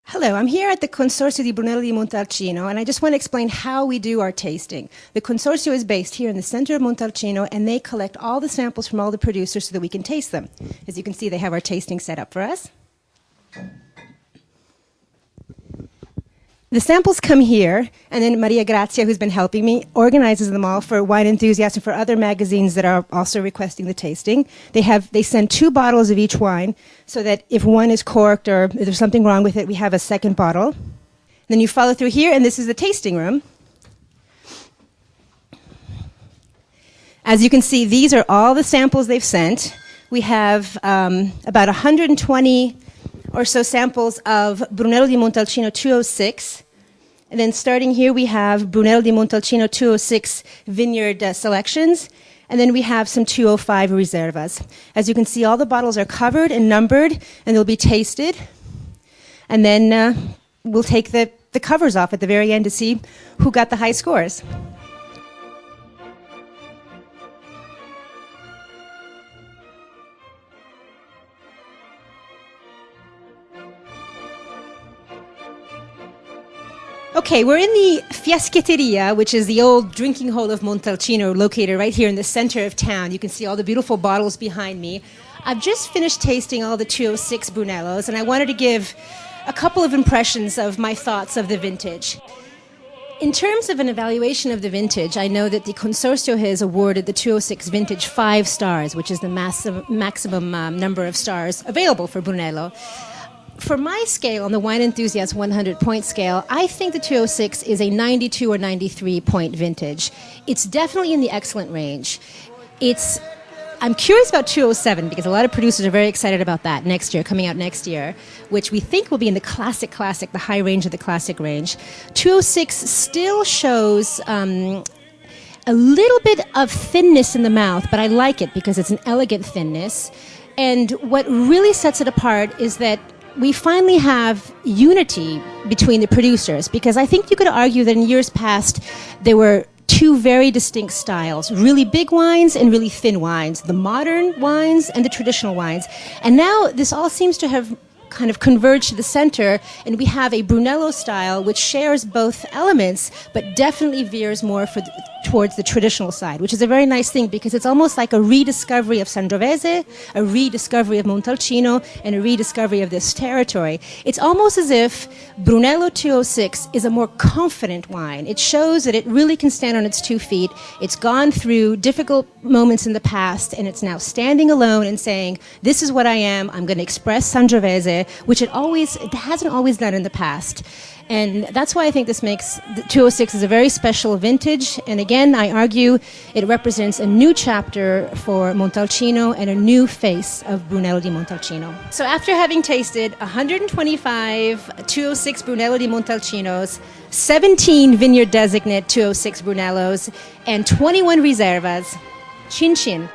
Hello, I'm here at the Consorzio di Brunello di Montalcino, and I just want to explain how we do our tasting. The Consorzio is based here in the center of Montalcino, and they collect all the samples from all the producers so that we can taste them. As you can see, they have our tasting set up for us. The samples come here, and then Maria Grazia, who's been helping me, organizes them all for Wine Enthusiast and for other magazines that are also requesting the tasting. They send 2 bottles of each wine, so that if one is corked or if there's something wrong with it, we have a second bottle. Then you follow through here, and this is the tasting room. As you can see, these are all the samples they've sent. We have about 120 or so samples of Brunello di Montalcino 206. And then starting here, we have Brunello di Montalcino 206 vineyard selections. And then we have some 205 reservas. As you can see, all the bottles are covered and numbered, and they'll be tasted. And then we'll take the covers off at the very end to see who got the high scores. Okay, we're in the Fiaschetteria, which is the old drinking hole of Montalcino, located right here in the center of town. You can see all the beautiful bottles behind me. I've just finished tasting all the 206 Brunellos, and I wanted to give a couple of impressions of my thoughts of the vintage. In terms of an evaluation of the vintage, I know that the Consorzio has awarded the 206 vintage 5 stars, which is the maximum number of stars available for Brunello. For my scale, on the Wine Enthusiast 100-point scale, I think the 206 is a 92 or 93-point vintage. It's definitely in the excellent range. I'm curious about 207 because a lot of producers are very excited about that next year, coming out next year, which we think will be in the classic, the high range of the classic range. 206 still shows a little bit of thinness in the mouth, but I like it because it's an elegant thinness. And what really sets it apart is that we finally have unity between the producers, because I think you could argue that in years past there were 2 very distinct styles, really big wines and really thin wines, the modern wines and the traditional wines. And now this all seems to have kind of converged to the center, and we have a Brunello style which shares both elements but definitely veers more towards the traditional side, which is a very nice thing because it's almost like a rediscovery of Sangiovese, a rediscovery of Montalcino, and a rediscovery of this territory. It's almost as if Brunello 206 is a more confident wine. It shows that it really can stand on its 2 feet. It's gone through difficult moments in the past, and it's now standing alone and saying, this is what I am, I'm going to express Sangiovese, which it hasn't always done in the past. And that's why I think this makes the 206 is a very special vintage. And again, I argue it represents a new chapter for Montalcino and a new face of Brunello di Montalcino. So after having tasted 125 206 Brunello di Montalcinos, 17 Vineyard Designate 206 Brunellos, and 21 Reservas, chin chin.